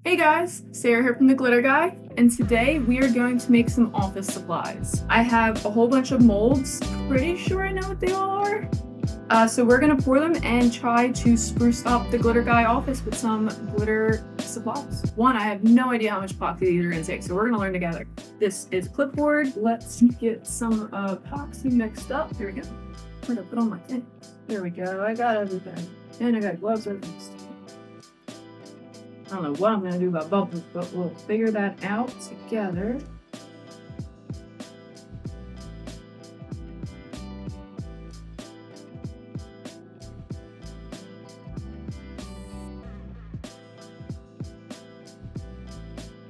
Hey guys, Sarah here from The Glitter Guy, and today we are going to make some office supplies. I have a whole bunch of molds, pretty sure I know what they all are. So we're gonna pour them and try to spruce up the Glitter Guy office with some glitter supplies. One, I have no idea how much epoxy these are gonna take, so we're gonna learn together. This is clipboard. Let's get some epoxy mixed up. Here we go. I'm gonna put on my things. There we go, I got everything. And I got gloves right next to me. I don't know what I'm going to do about bubbles, but we'll figure that out together.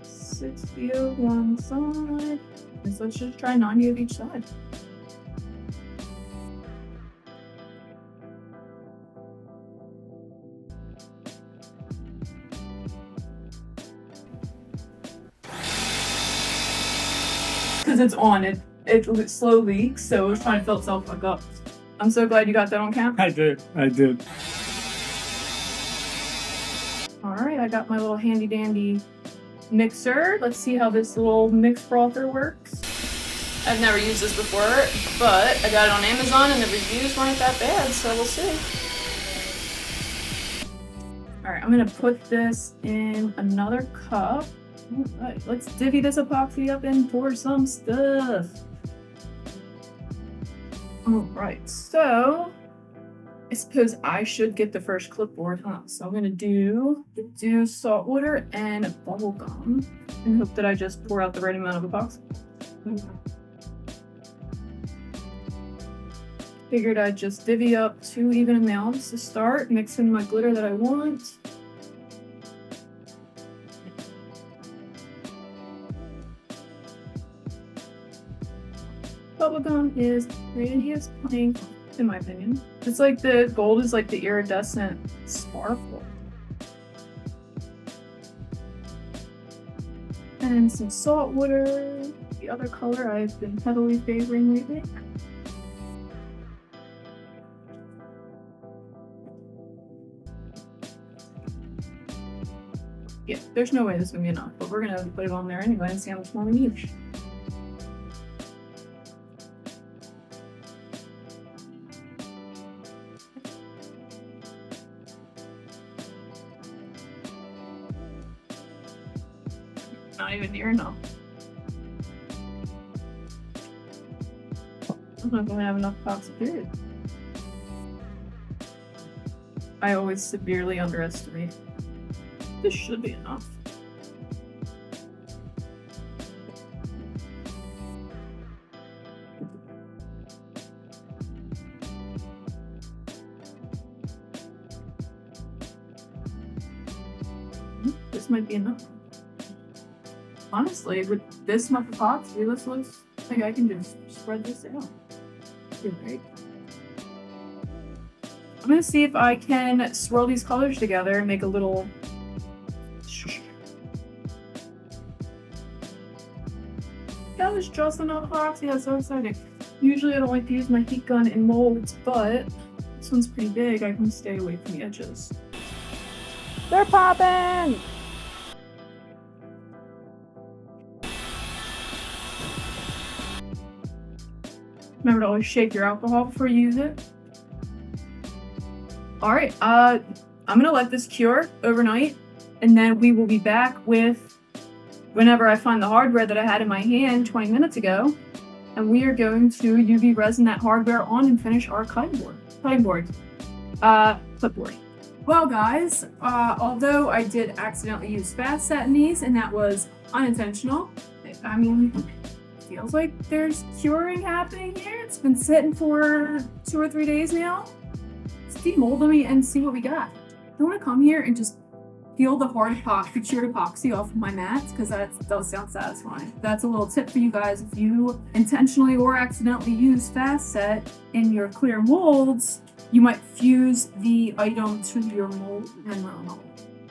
$60 of one side. And so let's just try 90 of each side. Because it's on, it slow leaks, so it's trying to fill itself back up. I'm so glad you got that on camera. I did. Alright, I got my little handy dandy mixer. Let's see how this little mix frother works. I've never used this before, but I got it on Amazon and the reviews weren't that bad, so we'll see. Alright, I'm gonna put this in another cup. Alright, let's divvy this epoxy up and pour some stuff. Alright, so I suppose I should get the first clipboard, huh? So I'm gonna do salt water and bubble gum and hope that I just pour out the right amount of epoxy. Figured I'd just divvy up 2 even amounts to start, mix in my glitter that I want. Bubblegum is prettiest pink, in my opinion. It's like the gold is like the iridescent sparkle. And some salt water, the other color I've been heavily favoring lately. Yeah, there's no way this is gonna be enough, but we're gonna put it on there anyway and see how much more we need. Not even near enough. I'm not gonna have enough epoxy, period. I always severely underestimate. This should be enough. This might be enough. Honestly, with this much epoxy, this looks like I can just spread this out. Great. I'm gonna see if I can swirl these colors together and make a little. That was just enough epoxy. That's so exciting. Usually I don't like to use my heat gun in molds, but this one's pretty big. I can stay away from the edges. They're popping! Remember to always shake your alcohol before you use it. Alright, I'm gonna let this cure overnight, and then we will be back with whenever I find the hardware that I had in my hand 20 minutes ago, and we are going to UV resin that hardware on and finish our clipboard. Clipboard. Well guys, although I did accidentally use fast set in these, and that was unintentional, I mean, feels like there's curing happening here. It's been sitting for 2 or 3 days now. Let's demold them and see what we got. I want to come here and just peel the hard epoxy, cured epoxy off of my mats, because that does sound satisfying. That's a little tip for you guys. If you intentionally or accidentally use fast set in your clear molds, you might fuse the item to your mold and mold,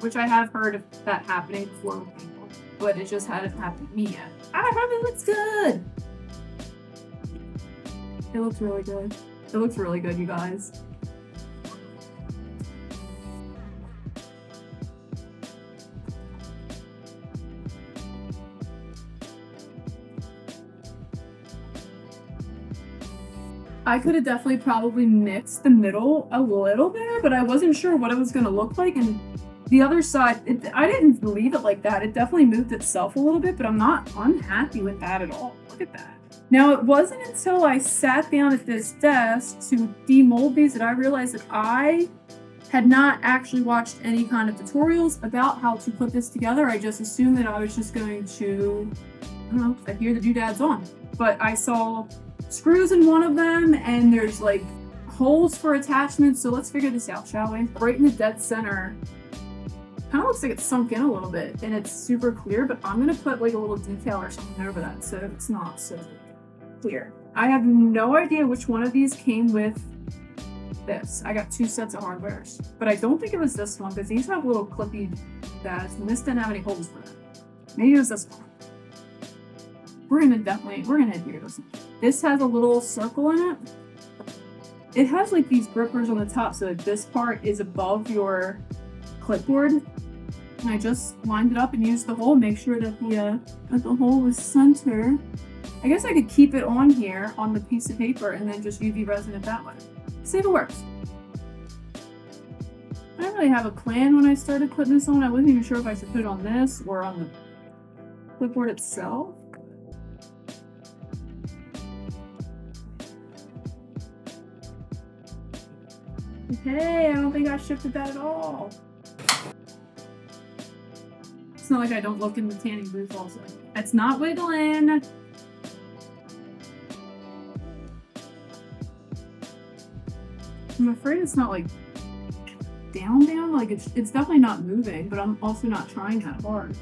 which I have heard of that happening before with people, but it just hadn't happened to me yet. I hope it looks good. It looks really good. It looks really good, you guys. I could have definitely probably mixed the middle a little bit, but I wasn't sure what it was going to look like. And the other side, I didn't leave it like that. It definitely moved itself a little bit, but I'm not unhappy with that at all. Look at that. Now, it wasn't until I sat down at this desk to demold these that I realized that I had not actually watched any kind of tutorials about how to put this together. I just assumed that I was just going to, I don't know, adhere the doodads on. But I saw screws in one of them, and there's like holes for attachments. So let's figure this out, shall we? Right in the dead center. Kind of looks like it's sunk in a little bit, and it's super clear, but I'm gonna put like a little decal or something over that so it's not so clear. I have no idea which one of these came with this. I got 2 sets of hardwares, but I don't think it was this one because these have little clippy pads, and this didn't have any holes for it. Maybe it was this one. We're gonna adhere this one. This has a little circle in it. It has like these grippers on the top, so this part is above your clipboard. And I just lined it up and used the hole, make sure that the hole was center. I guess I could keep it on here on the piece of paper and then just UV resin it that way. See if it works. I didn't really have a plan when I started putting this on. I wasn't even sure if I should put it on this or on the clipboard itself. Okay, I don't think I shifted that at all. It's not like I don't look in the tanning booth also. It's not wiggling. I'm afraid it's not like down, like it's definitely not moving, but I'm also not trying that hard.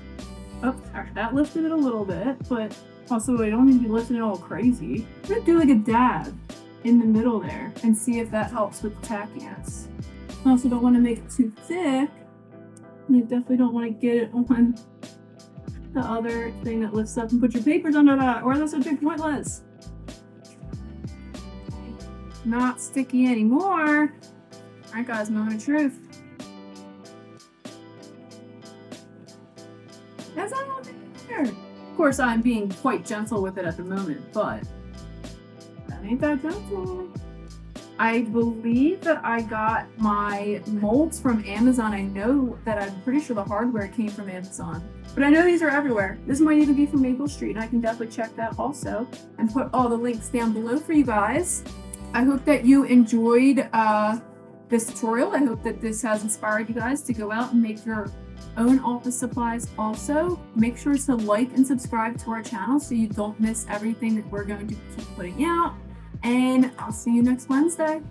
Oh, that lifted it a little bit, but also I don't need to be lifting it all crazy. I'm gonna do like a dab in the middle there and see if that helps with the tackiness. I also don't want to make it too thick, and I definitely don't want to get it on the other thing that lifts up and put your papers under that, or this would be pointless. Not sticky anymore. Alright guys, moment of truth. That's not there. Of course, I'm being quite gentle with it at the moment, but that ain't that gentle. I believe that I got my molds from Amazon. I know that I'm pretty sure the hardware came from Amazon, but I know these are everywhere. This might even be from Maple Street, and I can definitely check that also and put all the links down below for you guys. I hope that you enjoyed this tutorial. I hope that this has inspired you guys to go out and make your own office supplies also. Make sure to like and subscribe to our channel so you don't miss everything that we're going to keep putting out. And I'll see you next Wednesday.